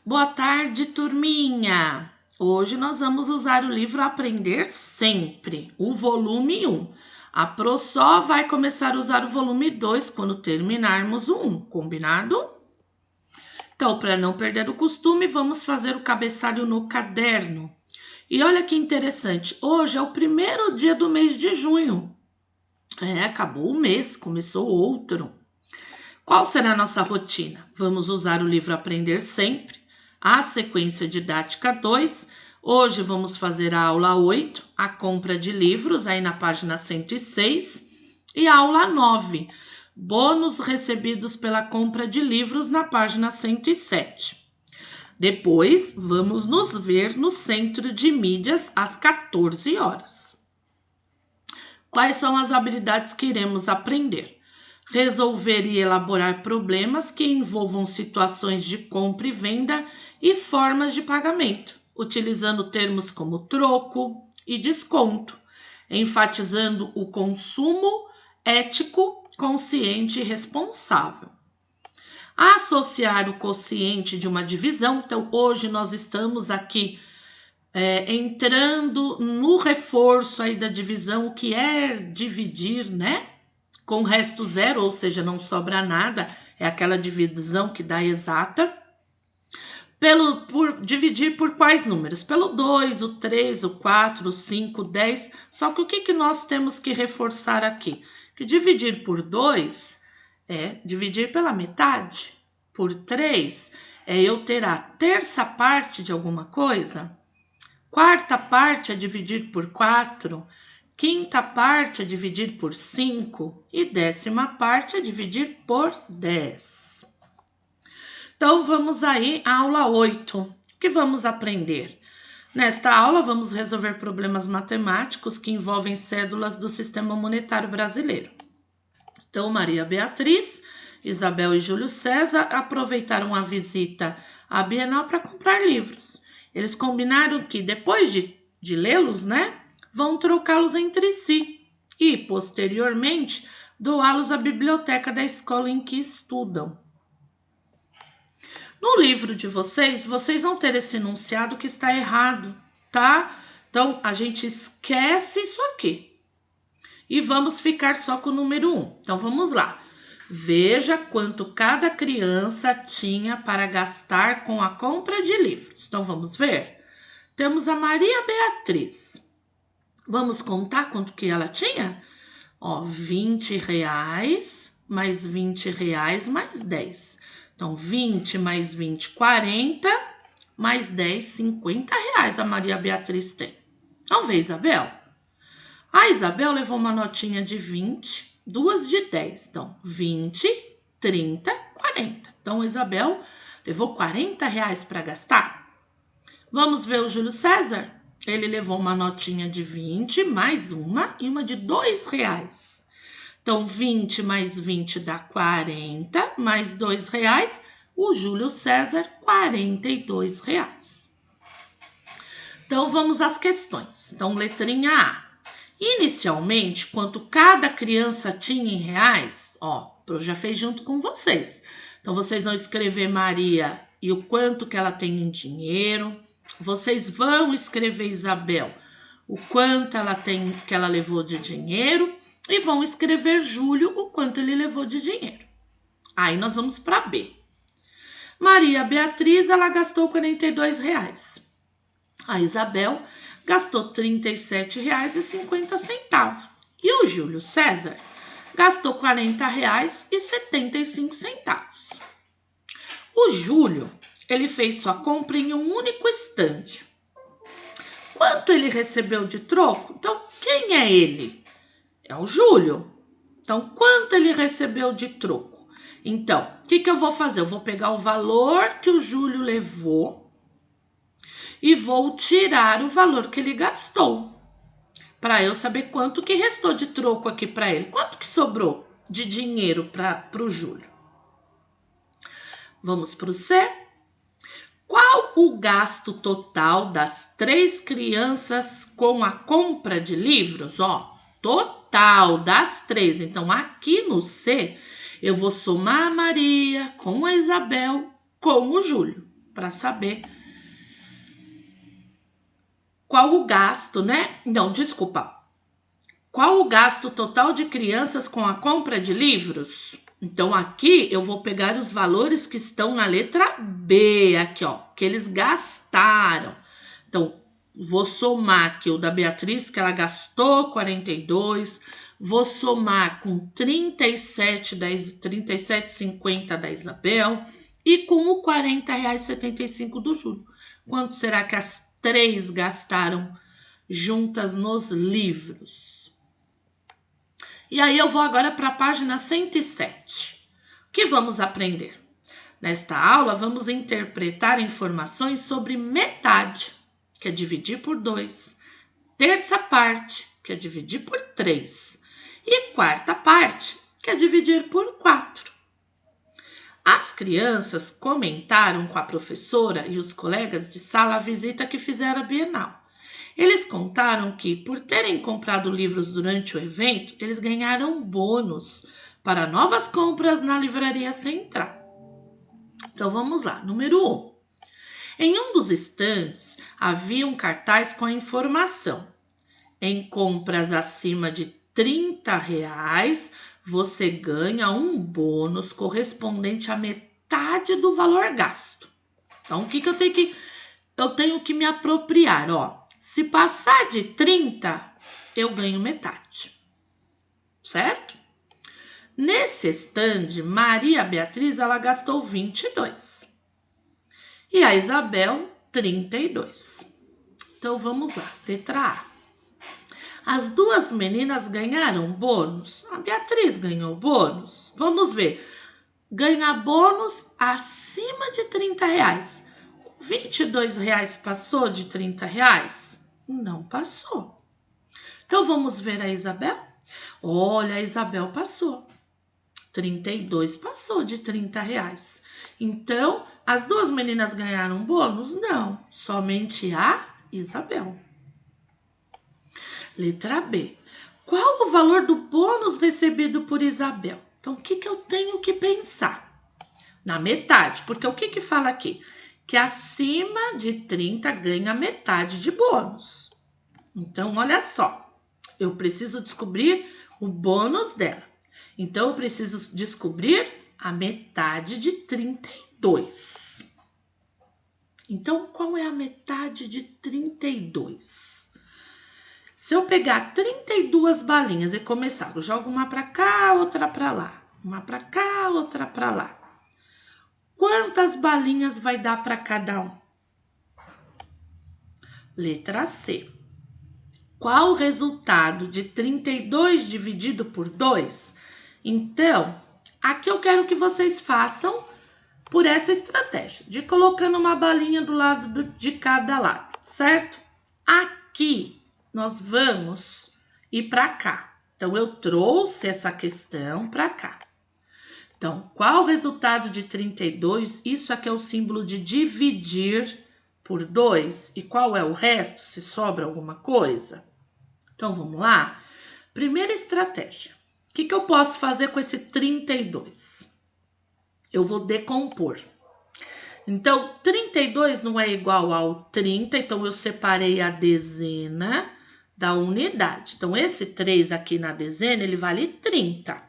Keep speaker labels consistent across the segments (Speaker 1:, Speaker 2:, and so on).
Speaker 1: Boa tarde, turminha! Hoje nós vamos usar o livro Aprender Sempre, o volume 1. A Pro só vai começar a usar o volume 2 quando terminarmos o 1, combinado? Então, para não perder o costume, vamos fazer o cabeçalho no caderno. E olha que interessante, hoje é o primeiro dia do mês de junho. Acabou o mês, começou outro. Qual será a nossa rotina? Vamos usar o livro Aprender Sempre, a sequência didática 2. Hoje vamos fazer a aula 8, a compra de livros, aí na página 106, e a aula 9, bônus recebidos pela compra de livros, na página 107. Depois, vamos nos ver no Centro de Mídias às 14 horas. Quais são as habilidades que iremos aprender? Resolver e elaborar problemas que envolvam situações de compra e venda e formas de pagamento, utilizando termos como troco e desconto, enfatizando o consumo ético, consciente e responsável. Associar o quociente de uma divisão. Então, hoje nós estamos aqui entrando no reforço aí da divisão, o que é dividir, né? Com resto zero, ou seja, não sobra nada, é aquela divisão que dá exata. Por dividir por quais números? Pelo 2, o 3, o 4, o 5, o 10. Só que o que nós temos que reforçar aqui? Que dividir por 2 é dividir pela metade. Por 3 é eu ter a terça parte de alguma coisa. Quarta parte é dividir por 4. Quinta parte é dividir por 5 e décima parte é dividir por 10. Então, vamos aí à aula 8. O que vamos aprender? Nesta aula, vamos resolver problemas matemáticos que envolvem cédulas do Sistema Monetário Brasileiro. Então, Maria Beatriz, Isabel e Júlio César aproveitaram a visita à Bienal para comprar livros. Eles combinaram que, depois de lê-los, né, vão trocá-los entre si e, posteriormente, doá-los à biblioteca da escola em que estudam. No livro de vocês vão ter esse enunciado que está errado, tá? Então, a gente esquece isso aqui e vamos ficar só com o número 1. Então, vamos lá. Veja quanto cada criança tinha para gastar com a compra de livros. Então, vamos ver? Temos a Maria Beatriz. Vamos contar quanto que ela tinha? Ó, R$20, mais R$20, mais 10. Então, 20 mais 20, 40, mais 10, R$50 a Maria Beatriz tem. Vamos ver, Isabel? A Isabel levou uma notinha de 20, duas de 10. Então, 20, 30, 40. Então, a Isabel levou R$40 para gastar. Vamos ver o Júlio César? Ele levou uma notinha de 20, mais uma e uma de R$2. Então, 20 mais 20 dá 40, mais R$2. O Júlio César, R$42. Então, vamos às questões. Então, letrinha A. Inicialmente, quanto cada criança tinha em reais, ó, eu já fiz junto com vocês. Então, vocês vão escrever Maria e o quanto que ela tem em dinheiro. Vocês vão escrever Isabel, o quanto ela tem, que ela levou de dinheiro, e vão escrever Júlio, o quanto ele levou de dinheiro. Aí nós vamos para B. Maria Beatriz, ela gastou R$42. A Isabel gastou R$37,50. E o Júlio César gastou R$40,75. O Júlio, ele fez sua compra em um único instante. Quanto ele recebeu de troco? Então, quem é ele? É o Júlio. Então, quanto ele recebeu de troco? Então, o que eu vou fazer? Eu vou pegar o valor que o Júlio levou e vou tirar o valor que ele gastou, para eu saber quanto que restou de troco aqui para ele. Quanto que sobrou de dinheiro para o Júlio? Vamos para o C. Qual o gasto total das 3 crianças com a compra de livros? Ó, total das 3. Então, aqui no C, eu vou somar a Maria com a Isabel com o Júlio. para saber qual o gasto, né? Não, desculpa. Qual o gasto total de crianças com a compra de livros? Então, aqui eu vou pegar os valores que estão na letra B, aqui, ó, que eles gastaram. Então, vou somar aqui o da Beatriz, que ela gastou 42, vou somar com 37,50 da Isabel e com o R$ 40,75 do Júlio. Quanto será que as três gastaram juntas nos livros? E aí eu vou agora para a página 107. O que vamos aprender? Nesta aula, vamos interpretar informações sobre metade, que é dividir por 2, terça parte, que é dividir por 3, e quarta parte, que é dividir por 4. As crianças comentaram com a professora e os colegas de sala a visita que fizeram à Bienal. Eles contaram que, por terem comprado livros durante o evento, eles ganharam bônus para novas compras na livraria central. Então vamos lá, número 1. Em um dos estandes havia um cartaz com a informação: em compras acima de R$ 30, você ganha um bônus correspondente à metade do valor gasto. Então, o que eu tenho que... Eu tenho que me apropriar, ó. Se passar de 30, eu ganho metade, certo? Nesse estande, Maria Beatriz, ela gastou 22. E a Isabel, 32. Então, vamos lá. Letra A. As duas meninas ganharam bônus. A Beatriz ganhou bônus. Vamos ver. Ganhar bônus acima de R$ 30. R$ 22 passou de R$ 30? Não passou. Então, vamos ver a Isabel? Olha, a Isabel passou. 32 passou de R$ 30. Então, as duas meninas ganharam bônus? Não, somente a Isabel. Letra B. Qual o valor do bônus recebido por Isabel? Então, o que eu tenho que pensar? Na metade, porque o que fala aqui? Que acima de 30 ganha metade de bônus. Então, olha só, eu preciso descobrir o bônus dela. Então, eu preciso descobrir a metade de 32. Então, qual é a metade de 32? Se eu pegar 32 balinhas e começar, eu jogo uma para cá, outra para lá. Uma para cá, outra para lá. Quantas balinhas vai dar para cada um? Letra C. Qual o resultado de 32 dividido por 2? Então, aqui eu quero que vocês façam por essa estratégia, de colocando uma balinha do lado de cada lado, certo? Aqui, nós vamos ir para cá. Então, eu trouxe essa questão para cá. Então, qual o resultado de 32? Isso aqui é o símbolo de dividir por 2. E qual é o resto, se sobra alguma coisa? Então, vamos lá? Primeira estratégia. O que eu posso fazer com esse 32? Eu vou decompor. Então, 32 não é igual ao 30, então eu separei a dezena da unidade. Então, esse 3 aqui na dezena, ele vale 30.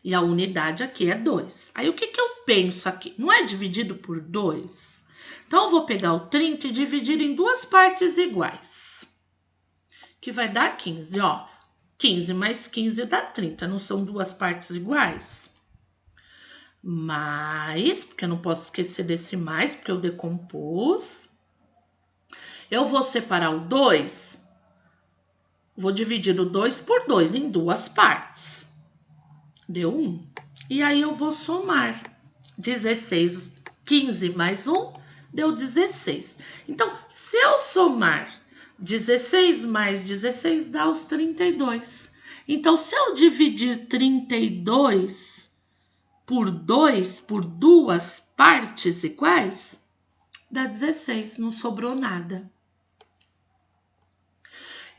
Speaker 1: E a unidade aqui é 2. Aí, o que eu penso aqui? Não é dividido por 2? Então, eu vou pegar o 30 e dividir em duas partes iguais. Que vai dar 15, ó. 15 mais 15 dá 30. Não são duas partes iguais? Mais, porque eu não posso esquecer desse mais, porque eu decompus. Eu vou separar o 2. Vou dividir o 2 por 2 em duas partes. Deu 1. E aí eu vou somar. 16, 15 mais 1, deu 16. Então, se eu somar 16 mais 16, dá os 32. Então, se eu dividir 32 por 2, por duas partes iguais, dá 16, não sobrou nada.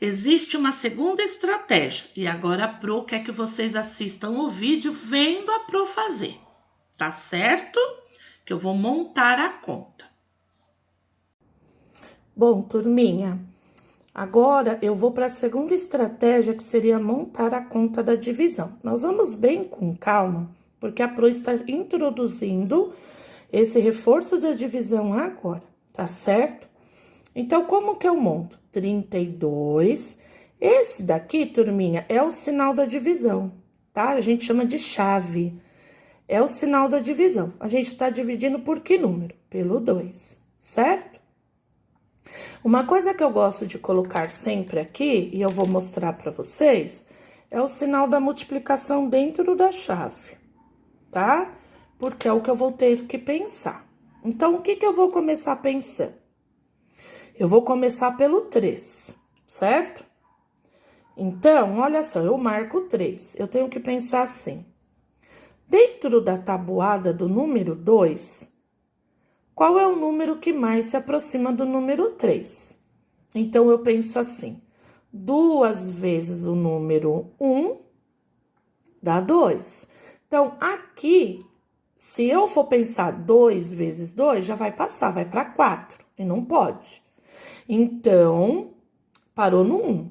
Speaker 1: Existe uma segunda estratégia, e agora a Pro quer que vocês assistam o vídeo vendo a Pro fazer, tá certo? Que que eu vou montar a conta.
Speaker 2: Bom, turminha, agora eu vou para a segunda estratégia, que seria montar a conta da divisão. Nós vamos bem com calma, porque a Pro está introduzindo esse reforço da divisão agora, tá certo? Então, como que eu monto? 32. Esse daqui, turminha, é o sinal da divisão, tá? A gente chama de chave. É o sinal da divisão. A gente está dividindo por que número? Pelo 2, certo? Uma coisa que eu gosto de colocar sempre aqui, e eu vou mostrar para vocês, é o sinal da multiplicação dentro da chave, tá? Porque é o que eu vou ter que pensar. Então, o que que eu vou começar pensando? Eu vou começar pelo 3, certo? Então, olha só, eu marco 3. Eu tenho que pensar assim. Dentro da tabuada do número 2, qual é o número que mais se aproxima do número 3? Então, eu penso assim. 2 vezes o número 1 dá 2. Então, aqui, se eu for pensar 2 vezes 2, já vai passar, vai para 4. E não pode. Então, parou no 1.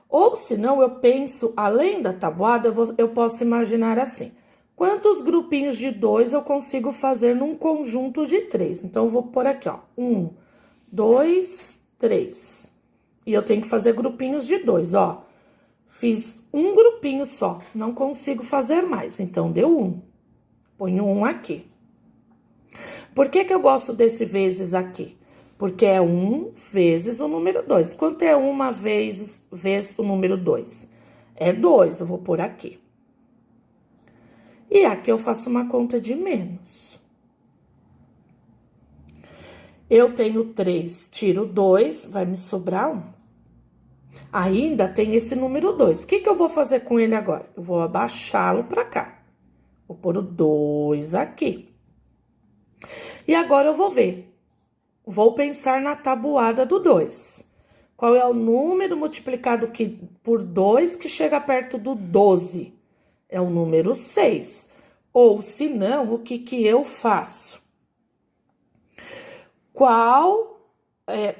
Speaker 2: Ou, se não, eu penso, além da tabuada, eu posso imaginar assim. Quantos grupinhos de 2 eu consigo fazer num conjunto de 3? Então, eu vou pôr aqui, ó. 1, 2, 3. E eu tenho que fazer grupinhos de 2, ó. Fiz um grupinho só, não consigo fazer mais. Então, deu 1. Ponho 1 aqui. Por que que eu gosto desse vezes aqui? Porque é 1 vezes o número 2. Quanto é 1 vezes o número 2? É 2, eu vou pôr aqui. E aqui eu faço uma conta de menos. Eu tenho 3, tiro 2, vai me sobrar 1. Ainda tem esse número 2. O que que eu vou fazer com ele agora? Eu vou abaixá-lo para cá. Vou pôr o 2 aqui. E agora eu vou ver. Vou pensar na tabuada do 2. Qual é o número multiplicado por 2 que chega perto do 12? É o número 6. Ou, se não, o que que eu faço?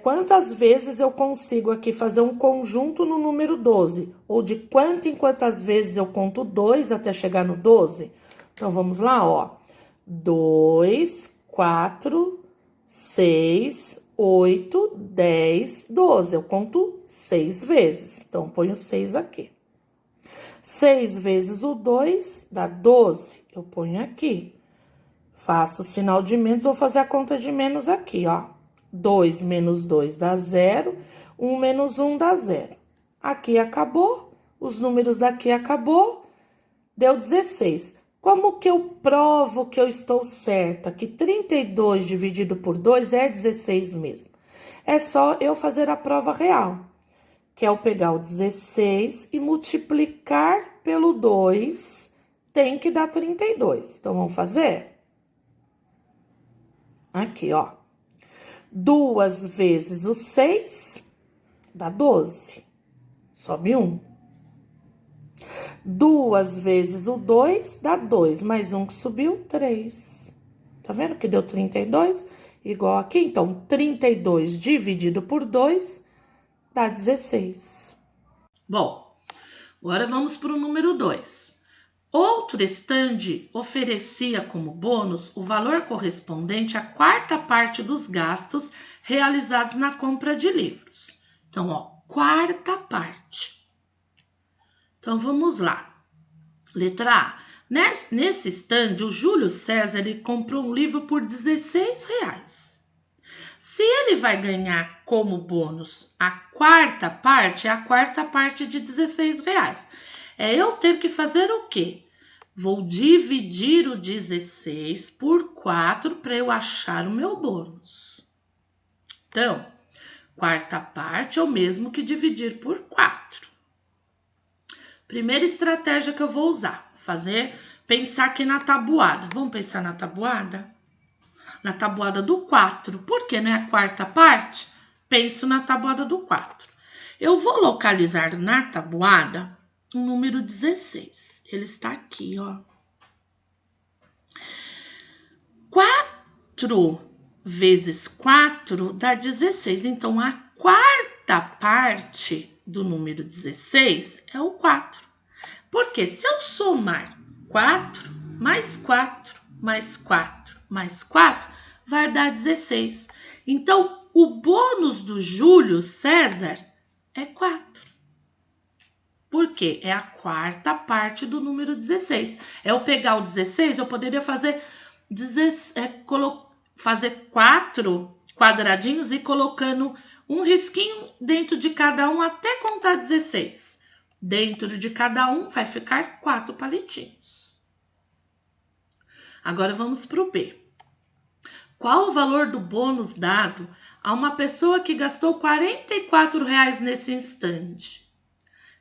Speaker 2: Quantas vezes eu consigo aqui fazer um conjunto no número 12? Ou de quanto em quantas vezes eu conto 2 até chegar no 12? Então, vamos lá, ó. 2, 4, 6, 8, 10, 12. Eu conto 6 vezes. Então, ponho 6 aqui. 6 vezes o 2 dá 12. Eu ponho aqui. Faço o sinal de menos, vou fazer a conta de menos aqui, ó. 2 menos 2 dá 0. 1 menos 1 dá 0. Aqui acabou. Os números daqui acabou. Deu 16. Como que eu provo que eu estou certa? Que 32 dividido por 2 é 16 mesmo. É só eu fazer a prova real. Que é eu pegar o 16 e multiplicar pelo 2, tem que dar 32. Então, vamos fazer? Aqui, ó. 2 vezes o 6 dá 12. Sobe 1. 2 vezes o 2 dá 2, mais 1 que subiu, 3. Tá vendo que deu 32? Igual aqui, então, 32 dividido por 2 dá 16.
Speaker 1: Bom, agora vamos para o número 2. Outro estande oferecia como bônus o valor correspondente à quarta parte dos gastos realizados na compra de livros. Então, ó, quarta parte. Então, vamos lá. Letra A. Nesse estande, o Júlio César ele comprou um livro por R$16. Se ele vai ganhar como bônus a quarta parte, é a quarta parte de R$16. É eu ter que fazer o quê? Vou dividir o 16 por 4 para eu achar o meu bônus. Então, quarta parte é o mesmo que dividir por 4. Primeira estratégia que eu vou usar, pensar aqui na tabuada. Vamos pensar na tabuada? Na tabuada do 4, porque não é a quarta parte? Penso na tabuada do 4. Eu vou localizar na tabuada o número 16. Ele está aqui, ó. 4 vezes 4 dá 16. Então, a quarta parte do número 16 é o 4. Porque se eu somar 4 mais 4 mais 4 mais 4, vai dar 16. Então, o bônus do Júlio César é 4. Por quê? É a quarta parte do número 16. Eu pegar o 16, eu poderia fazer 4 quadradinhos e colocando um risquinho dentro de cada um até contar 16. Dentro de cada um vai ficar 4 palitinhos. Agora vamos para o B. Qual o valor do bônus dado a uma pessoa que gastou R$44 nesse instante?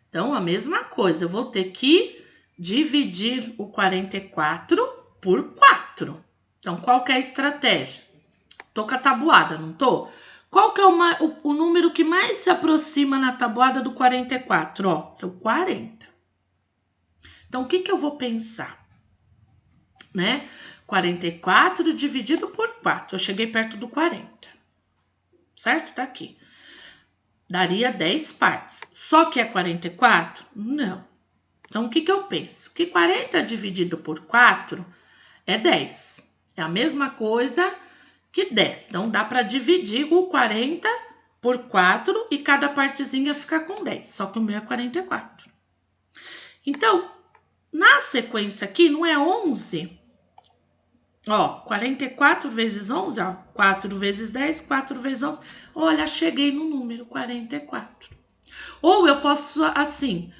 Speaker 1: Então, a mesma coisa, eu vou ter que dividir o 44 por 4. Então, qual que é a estratégia? Tô com a tabuada, não tô? Qual que é o número que mais se aproxima na tabuada do 44? Ó, é o 40. Então, o que eu vou pensar? Né? 44 dividido por 4. Eu cheguei perto do 40. Certo? Tá aqui. Daria 10 partes. Só que é 44? Não. Então, o que eu penso? Que 40 dividido por 4 é 10. É a mesma coisa que 10. Então, dá para dividir o 40 por 4 e cada partezinha fica com 10. Só que o meu é 44. Então, na sequência aqui, não é 11? Ó, 44 vezes 11, ó, 4 vezes 10, 4 vezes 11. Olha, cheguei no número 44. Ou eu posso, assim,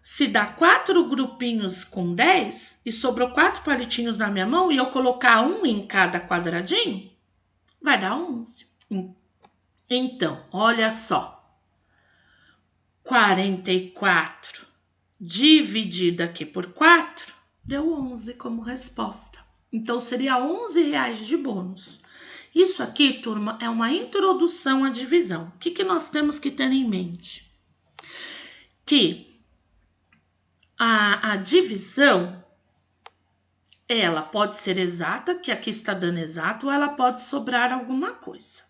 Speaker 1: se dá 4 grupinhos com 10 e sobrou 4 palitinhos na minha mão e eu colocar um em cada quadradinho, vai dar 11. Então, olha só. 44 dividido aqui por 4 deu 11 como resposta. Então, seria R$11 de bônus. Isso aqui, turma, é uma introdução à divisão. O que nós temos que ter em mente? Que a divisão, ela pode ser exata, que aqui está dando exato, ou ela pode sobrar alguma coisa.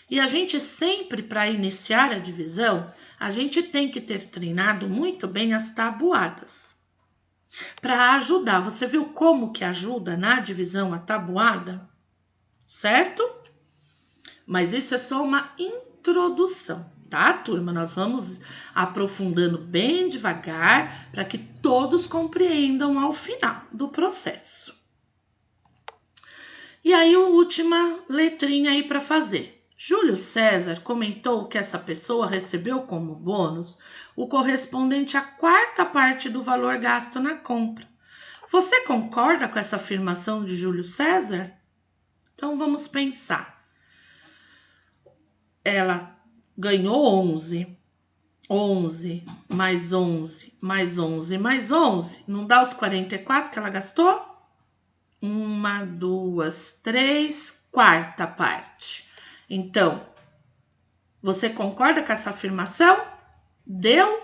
Speaker 1: E a gente sempre, para iniciar a divisão, a gente tem que ter treinado muito bem as tabuadas. Para ajudar, você viu como que ajuda na divisão a tabuada? Certo? Mas isso é só uma introdução, tá, turma? Nós vamos aprofundando bem devagar para que todos compreendam ao final do processo. E aí, a última letrinha aí para fazer. Júlio César comentou que essa pessoa recebeu como bônus o correspondente à quarta parte do valor gasto na compra. Você concorda com essa afirmação de Júlio César? Então, vamos pensar. Ela ganhou 11. 11 mais 11 mais 11 mais 11. Não dá os 44 que ela gastou? 1, 2, 3, quarta parte. Então, você concorda com essa afirmação? Deu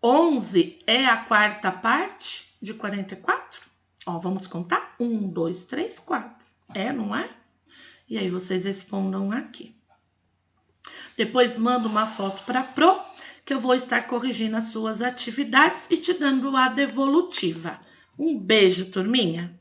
Speaker 1: 11 é a quarta parte de 44? Ó, vamos contar? 1, 2, 3, 4. É, não é? E aí vocês respondam aqui. Depois manda uma foto para a Pro, que eu vou estar corrigindo as suas atividades e te dando a devolutiva. Um beijo, turminha!